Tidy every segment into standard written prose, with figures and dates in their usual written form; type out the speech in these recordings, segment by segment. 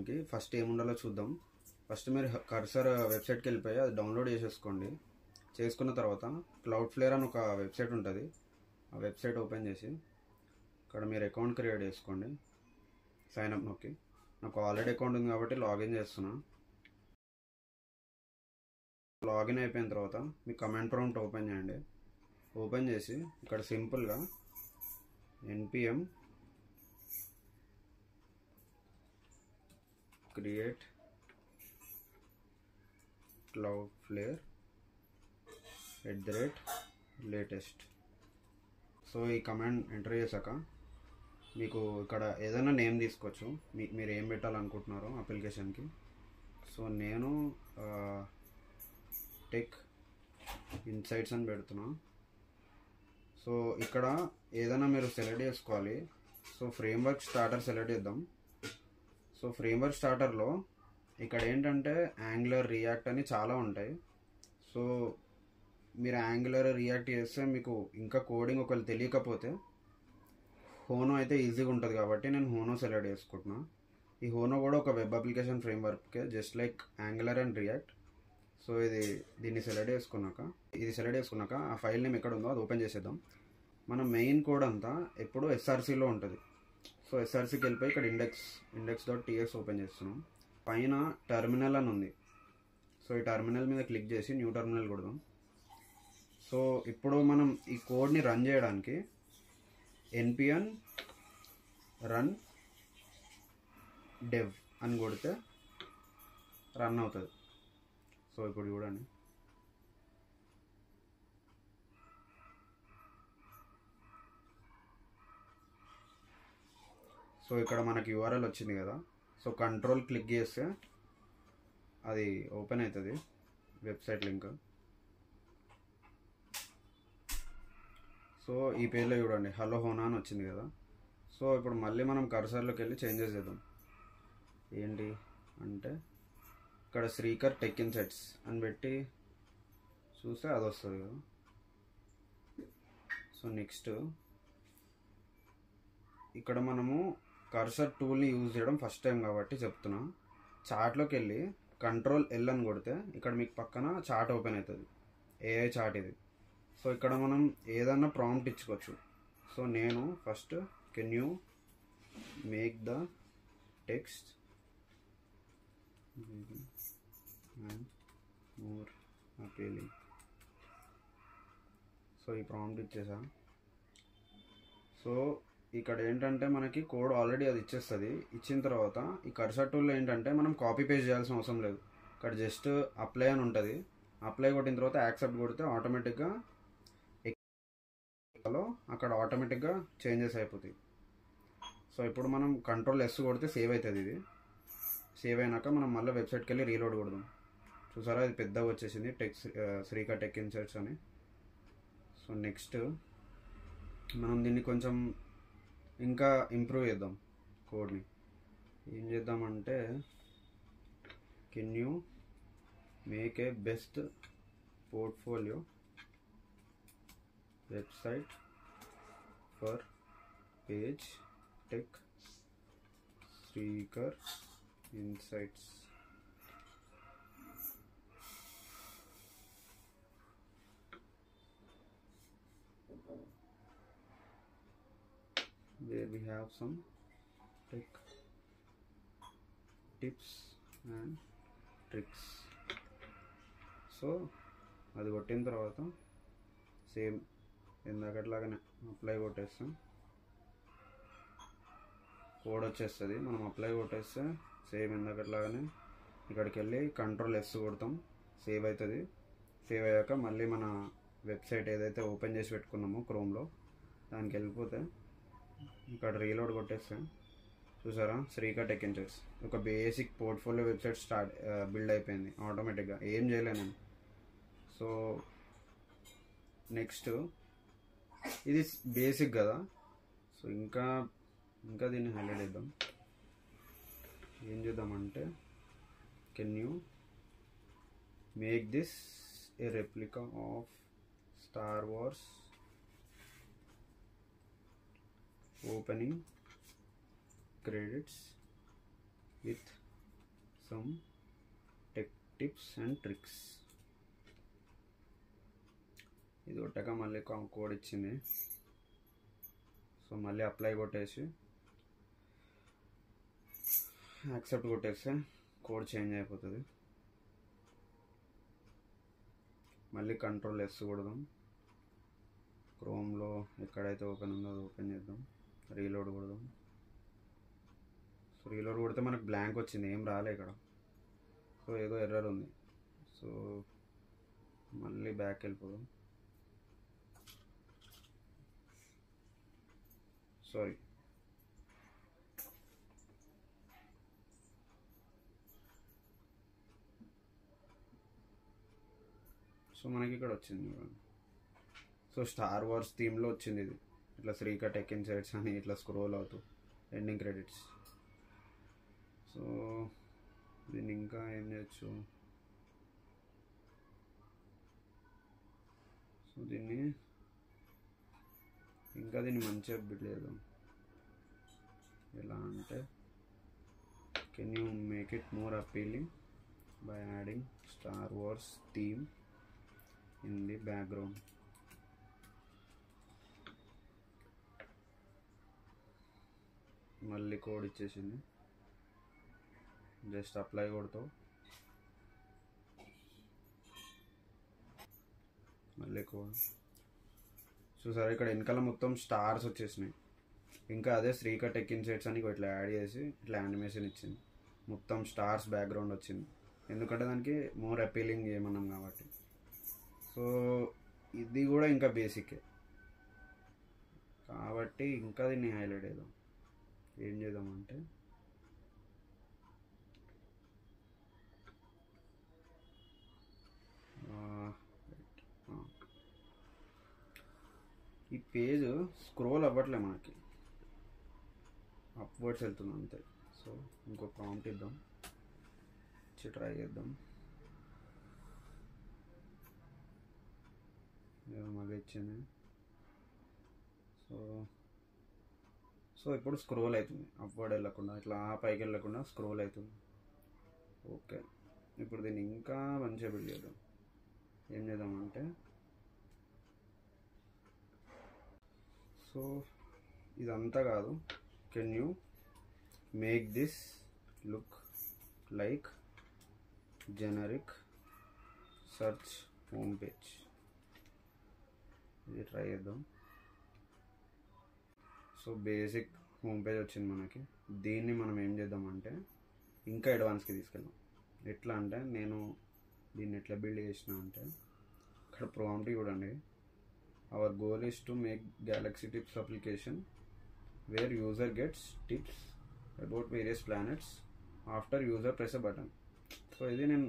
చేయడానికి ఫస్ట్ ఏముండాలో చూద్దాం. ఫస్ట్ మీరు కర్సర్ వెబ్సైట్కి వెళ్ళిపోయి అది డౌన్లోడ్ చేసేసుకోండి. చేసుకున్న తర్వాత క్లౌడ్ఫ్లేర్ అని ఒక వెబ్సైట్ ఉంటుంది. ఆ వెబ్సైట్ ఓపెన్ చేసి ఇక్కడ మీరు అకౌంట్ క్రియేట్ చేసుకోండి. సైన్ అప్ నొక్కి, నాకు ఆల్రెడీ అకౌంట్ ఉంది కాబట్టి లాగిన్ చేస్తున్నా. లాగిన్ అయిపోయిన తర్వాత మీ కమాండ్ ప్రాంప్ట్ ఓపెన్ చేయండి. ఓపెన్ చేసి ఇక్కడ సింపుల్గా npm create cloudflare @latest. So ఈ కమాండ్ ఎంటర్ చేశాక మీకు ఇక్కడ ఏదైనా నేమ్ తీసుకోవచ్చు, మీరు ఏం పెట్టాలనుకుంటున్నారో అప్లికేషన్కి. సో నేను టెక్ ఇన్సైట్స్ అని పెడుతున్నా. సో ఇక్కడ ఏదైనా మీరు సెలెక్ట్ చేసుకోవాలి. సో ఫ్రేమ్వర్క్ స్టార్టర్ సెలెక్ట్ చేద్దాం. సో ఫ్రేమ్వర్క్ స్టార్టర్లో ఇక్కడ ఏంటంటే యాంగులర్, రియాక్ట్ అని చాలా ఉంటాయి. సో మీరు యాంగులర్, రియాక్ట్ చేస్తే మీకు ఇంకా కోడింగ్ ఒకవేళ తెలియకపోతే హోనో అయితే ఈజీగా ఉంటుంది కాబట్టి నేను హోనో సెలెక్ట్ చేసుకుంటున్నా. ఈ హోనో కూడా ఒక వెబ్ అప్లికేషన్ ఫ్రేమ్వర్కే, just like Angular and React. So దీన్ని సెలెక్ట్ చేసుకున్నాక ఆ ఫైల్ నేమ్ ఎక్కడ ఉందో అది ఓపెన్ చేసేద్దాం. మన మెయిన్ కోడ్ అంతా ఎప్పుడు ఎస్ఆర్సీలో ఉంటుంది. సో ఎస్ఆర్సీకి వెళ్ళిపోయి ఇక్కడ index.txt ఓపెన్ చేస్తున్నాం. పైన టెర్మినల్ అని ఉంది. సో ఈ టెర్మినల్ మీద క్లిక్ చేసి న్యూ టెర్మినల్ కొడదాం. సో ఇప్పుడు మనం ఈ కోడ్ని రన్ చేయడానికి npm run dev అని కొడితే రన్ అవుతుంది. సో ఇప్పుడు చూడండి, సో ఇక్కడ మనకి URL వచ్చింది కదా. సో కంట్రోల్ క్లిక్ చేస్తే అది ఓపెన్ అవుతుంది వెబ్సైట్ లింక్. సో ఈ పేజ్లో చూడండి హలో హోనా అని వచ్చింది కదా. సో ఇప్పుడు మళ్ళీ మనం కర్సర్లోకి వెళ్ళి చేంజెస్ చేద్దాం. ఏంటి అంటే ఇక్కడ శ్రీకర్ టెక్ ఇన్సైట్స్ అని పెట్టి చూస్తే అది వస్తుంది కదా. సో నెక్స్ట్ ఇక్కడ మనము కర్సర్ టూల్ని యూజ్ చేయడం ఫస్ట్ టైం కాబట్టి చెప్తున్నా. చార్ట్లోకి వెళ్ళి Ctrl+L అని కొడితే ఇక్కడ మీకు పక్కన చార్ట్ ఓపెన్ అవుతుంది, AI చార్ట్ ఇది. సో ఇక్కడ మనం ఏదన్నా ప్రాంప్ట్ ఇచ్చుకోవచ్చు. సో నేను first can you make the text and more appealing. So ఈ ప్రాంప్ట్ ఇచ్చేసా. సో ఇక్కడ ఏంటంటే మనకి కోడ్ ఆల్రెడీ అది ఇచ్చేస్తుంది. ఇచ్చిన తర్వాత ఈ కర్సర్ టూల్లో ఏంటంటే మనం కాపీ పేస్ట్ చేయాల్సిన అవసరం లేదు. ఇక్కడ జస్ట్ అప్లై అని ఉంటుంది. అప్లై కొట్టిన తర్వాత యాక్సెప్ట్ కొడితే ఆటోమేటిక్గా అక్కడ ఆటోమేటిక్గా చేంజెస్ అయిపోతాయి. సో ఇప్పుడు మనం Ctrl+S కొడితే సేవ్ అవుతుంది. ఇది సేవ్ అయినాక మనం మళ్ళీ వెబ్సైట్కి వెళ్ళి రీలోడ్ కొడదాం. చూసారా ఇది పెద్దగా వచ్చేసింది, శ్రీకర్ టెక్ ఇన్సైట్స్ అని. సో నెక్స్ట్ మనం దీన్ని కొంచెం ఇంకా ఇంప్రూవ్ చేద్దాం కోడ్ని. ఏం చేద్దామంటే can you make a best portfolio website for page tech Srikar insights. Where we have some tech tips and tricks. So అది కొట్టిన తర్వాత సేమ్ ఇందాకట్లాగానే అప్లై కొట్టేస్తాం, కోడ్ వచ్చేస్తుంది. మనం అప్లై కొట్టేస్తే సేమ్ ఇందాకట్లాగానే ఇక్కడికి వెళ్ళి Ctrl+S కొడతాం, సేవ్ అవుతుంది. సేవ్ అయ్యాక మళ్ళీ మన వెబ్సైట్ ఏదైతే ఓపెన్ చేసి పెట్టుకున్నామో క్రోమ్లో దానికి వెళ్ళిపోతే ఇక్కడ రీలోడ్ కొట్టేస్తే చూసారా శ్రీకర్ టెక్ ఇన్సైట్స్ ఒక బేసిక్ పోర్ట్ఫోలియో వెబ్సైట్ బిల్డ్ అయిపోయింది ఆటోమేటిక్గా, ఏం చేయలే నేను. సో నెక్స్ట్ ఇది బేసిక్ కదా. సో ఇంకా దీన్ని హైలైట్ చేద్దాం. ఏం చేద్దామంటే can you make this A replica of star wars opening credits with some tech tips and tricks. ఇది కొట్టాక మళ్ళీ కోడ్ ఇచ్చింది. సో మళ్ళీ అప్లై కొట్టేసి యాక్సెప్ట్ కొట్టేస్తే కోడ్ చేంజ్ అయిపోతుంది. మళ్ళీ Ctrl+S కొడదాం. క్రోమ్లో ఎక్కడైతే ఓపెన్ ఉందో అది ఓపెన్ చేద్దాం. రీలోడ్ కొడదాం. సో రీలోడ్ కొడితే మనకు బ్లాంక్ వచ్చింది, ఏం రాలే ఇక్కడ. సో ఏదో ఎర్రర్ ఉంది. సో మళ్ళీ బ్యాక్ వెళ్ళిపోదాం. సారీ, సో మనకి ఇక్కడ వచ్చింది. సో స్టార్ వార్స్ థీమ్లో వచ్చింది ఇది. ఇట్లా శ్రీకా టెక్ ఇన్సైట్స్ అని ఇట్లా స్క్రోల్ అవుతూ ఎండింగ్ క్రెడిట్స్. సో దీన్ని ఇంకా ఏం చేయొచ్చు, సో దీన్ని మంచిగా బిల్డ్ చేద్దాం. ఎలా అంటే, can you make it more appealing by adding star wars theme in the background. మళ్ళీ కోడ్ ఇచ్చేసింది. జస్ట్ అప్లై కొడతావు. మళ్ళీ కోడ్ చూసారు, ఇక్కడ వెనకాల మొత్తం స్టార్స్ వచ్చేసినాయి. ఇంకా అదే శ్రీకా టెక్ ఇన్సైట్స్ అని ఇట్లా యాడ్ చేసి ఇట్లా యానిమేషన్ ఇచ్చింది. మొత్తం స్టార్స్ బ్యాక్గ్రౌండ్ వచ్చింది, ఎందుకంటే దానికి మోర్ అపీలింగ్ చేయమన్నాం కాబట్టి. సో ఇది కూడా ఇంకా బేసికే కాబట్టి ఇంకా దీన్ని హైలైట్ చేద్దాం. ఏం చేద్దామంటే, ఈ పేజ్ స్క్రోల్ అవ్వట్లే మనకి, అప్వర్డ్స్ వెళ్తుంది అంతే. సో ఇంకో ప్రాంప్ట్ ఇద్దాం, ట్రై చేద్దాం. మళ్ళీ ఇచ్చింది. సో ఇప్పుడు స్క్రోల్ అవుతుంది, అప్వర్డ్ వెళ్ళకుండా, ఇట్లా పైకి వెళ్ళకుండా స్క్రోల్ అవుతుంది. ఓకే, ఇప్పుడు దీన్ని ఇంకా మంచిగా బిల్డ్ చేద్దాం. ఏం చేద్దామంటే, సో ఇదంతా కాదు, can you make this look like generic search home page. ఇది ట్రై చేద్దాం. సో బేసిక్ హోమ్ పేజ్ వచ్చింది మనకి. దీన్ని మనం ఏం చేద్దామంటే ఇంకా అడ్వాన్స్కి తీసుకెళ్దాం. ఎట్లా అంటే, నేను దీన్ని ఎట్లా బిల్డ్ చేసిన అంటే, ఇక్కడ ప్రాంప్ట్ చూడండి. Our goal is to make galaxy tips application where user gets tips about various planets after user press a button. So ఇది నేను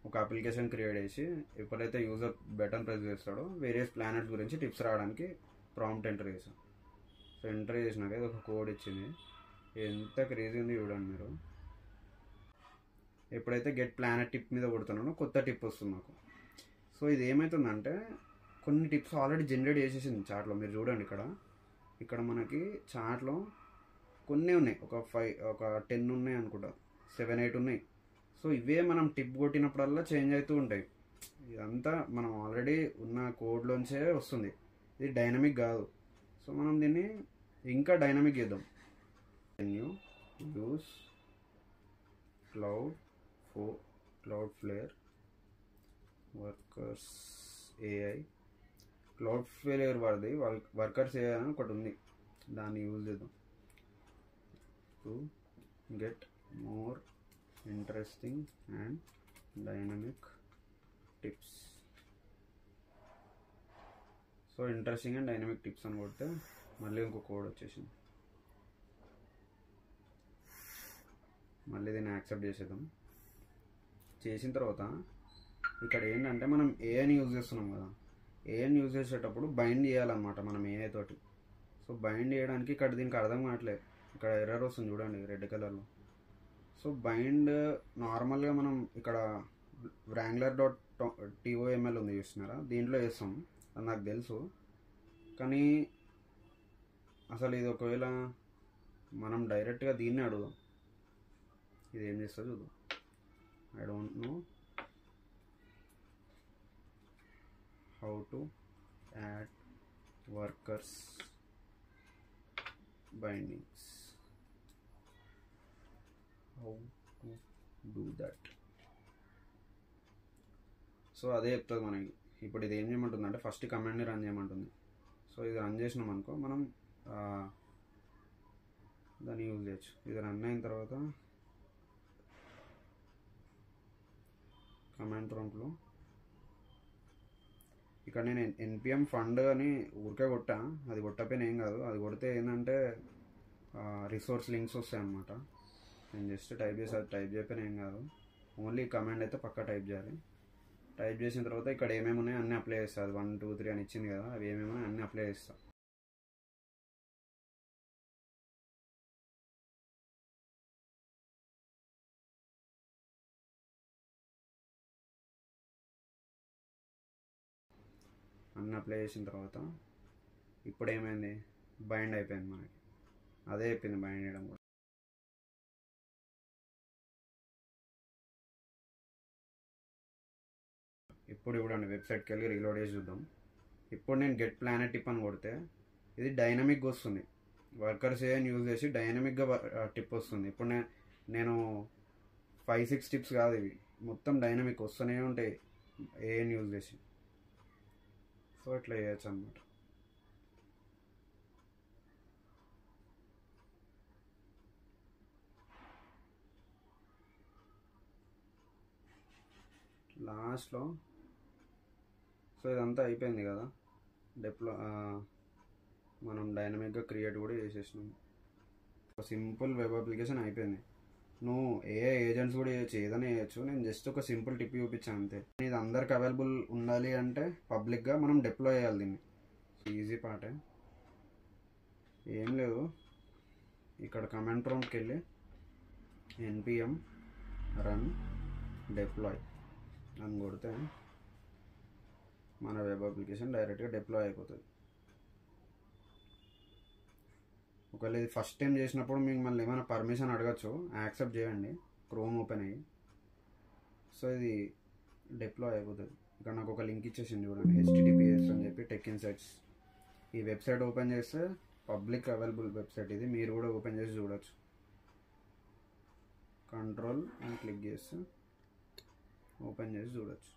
ఒక అప్లికేషన్ క్రియేట్ చేసి ఎప్పుడైతే యూజర్ బటన్ ప్రెస్ చేస్తాడో వేరియస్ ప్లానెట్స్ గురించి టిప్స్ రావడానికి ప్రాంప్ట్ ఎంటర్ చేసాను. So enter చేసినాక ఇది ఒక కోడ్ ఇచ్చింది. ఎంత క్రేజీ ఉంది చూడండి మీరు. ఎప్పుడైతే గెట్ ప్లానెట్ టిప్ మీద కొడుతున్నానో కొత్త టిప్ వస్తుంది నాకు. సో ఇది ఏమవుతుందంటే, కొన్ని టిప్స్ ఆల్రెడీ జనరేట్ చేసేసింది చార్ట్లో. మీరు చూడండి, ఇక్కడ మనకి చార్ట్లో కొన్ని ఉన్నాయి, ఒక 10 ఉన్నాయి అనుకుంటా, 7, 8 ఉన్నాయి. సో ఇవే మనం టిప్ కొట్టినప్పుడల్లా చేంజ్ అవుతూ ఉంటాయి. ఇదంతా మనం ఆల్రెడీ ఉన్న కోడ్లోంచే వస్తుంది, ఇది డైనమిక్ కాదు. సో మనం దీన్ని ఇంకా డైనమిక్ చేద్దాం. Can you use Cloudflare workers AI. Cloudflare వాడిది వర్కర్స్ ఏఐ అని ఒకటి ఉంది, దాన్ని యూజ్ చేద్దాం to get more interesting and dynamic tips. So interesting and dynamic tips అని కొడితే మళ్ళీ ఇంకో కోడ్ వచ్చేసింది. మళ్ళీ దీన్ని యాక్సెప్ట్ చేసేద్దాం. చేసిన తర్వాత ఇక్కడ ఏంటంటే, మనం ఏఐని యూజ్ చేస్తున్నాం కదా, ఏఐని యూజ్ చేసేటప్పుడు బైండ్ చేయాలన్నమాట మనం ఏఐ తోటి. సో బైండ్ చేయడానికి ఇక్కడ దీనికి అర్థం కావట్లేదు, ఇక్కడ ఎర్రర్ వస్తుంది చూడండి రెడ్ కలర్లో. సో బైండ్ నార్మల్గా మనం ఇక్కడ wrangler.toml ఉంది చూస్తున్నారా, దీంట్లో వేస్తాం, అది నాకు తెలుసు. కానీ అసలు ఇది ఒకవేళ మనం డైరెక్ట్గా దీన్ని అడుగుదాం, ఇది ఏం చేస్తుందో చూద్దాం. I don't know how to add workers bindings, how to do that. So అదే చెప్తుంది మనకి. ఇప్పుడు ఇది ఏం చేయమంటుంది అంటే ఫస్ట్ కమాండ్ని రన్ చేయమంటుంది. సో ఇది రన్ చేసినాం అనుకో మనం దాన్ని యూజ్ చేయొచ్చు. ఇది రన్ అయిన తర్వాత కమాండ్ ప్రాంప్ట్లో ఇక్కడ నేను npm ఫండ్ అని ఊరికే కొట్టా, అది కొట్టపోయినా ఏం కాదు. అది కొడితే ఏంటంటే రిసోర్స్ లింక్స్ వస్తాయి అన్నమాట. నేను జస్ట్ టైప్ చేసి అది టైప్ చేయకపోయినా ఏం కాదు, ఓన్లీ కమాండ్ అయితే పక్కా టైప్ చేయాలి. టైప్ చేసిన తర్వాత ఇక్కడ ఏమేమి ఉన్నాయో అన్నీ అప్లై చేస్తా. అది 1 2 3 అని ఇచ్చింది కదా, అవి ఏమేమి ఉన్నాయో అన్నీ అప్లై చేస్తా. అన్నీ అప్లై చేసిన తర్వాత ఇప్పుడు ఏమైంది, బైండ్ అయిపోయింది మనకి. అదే అయిపోయింది బైండ్ చేయడం కూడా. ఇప్పుడు చూడండి వెబ్సైట్కి వెళ్ళి రీలోడ్ చేసి చూద్దాం. ఇప్పుడు నేను గెట్ ప్లానెట్ టిప్ అని కొడితే ఇది డైనమిక్గా వస్తుంది. వర్కర్స్ ఏని యూజ్ చేసి డైనమిక్గా టిప్ వస్తుంది. ఇప్పుడు నేను 5-6 టిప్స్ కాదు, ఇవి మొత్తం డైనమిక్ వస్తూనే ఉంటాయి ఏని యూజ్ చేసి. సో ఇట్లా చేయొచ్చు అన్నమాట. లాస్ట్లో సో ఇదంతా అయిపోయింది కదా, మనం డైనమిక్గా క్రియేట్ కూడా చేసేసినాం. ఒక సింపుల్ వెబ్ అప్లికేషన్ అయిపోయింది. నువ్వు ఏజెంట్స్ కూడా చేయొచ్చు, ఏదైనా చేయొచ్చు. నేను జస్ట్ ఒక సింపుల్ టిప్ చూపించాను అంతే. ఇది అందరికి అవైలబుల్ ఉండాలి అంటే పబ్లిక్గా మనం డిప్లాయ్ చేయాలి దీన్ని. ఈజీ పార్టే, ఏం లేదు. ఇక్కడ కమాండ్ ప్రాంప్ట్కి వెళ్ళి npm run deploy అని కొడితే మన వెబ్ అప్లికేషన్ డైరెక్ట్గా డిప్లాయ్ అయిపోతుంది. ఒకవేళ ఇది ఫస్ట్ టైం చేసినప్పుడు మీకు మళ్ళీ ఏమైనా పర్మిషన్ అడగచ్చు, యాక్సెప్ట్ చేయండి క్రోమ్ ఓపెన్ అయ్యి. సో ఇది డిప్లాయ్ అయిపోతుంది. ఇక్కడ నాకు ఒక లింక్ ఇచ్చేసింది చూడండి, https అని చెప్పి టెక్ ఇన్సైట్స్. ఈ వెబ్సైట్ ఓపెన్ చేస్తే పబ్లిక్ అవైలబుల్ వెబ్సైట్ ఇది, మీరు కూడా ఓపెన్ చేసి చూడొచ్చు. కంట్రోల్ అని క్లిక్ చేస్తే ఓపెన్ చేసి చూడొచ్చు.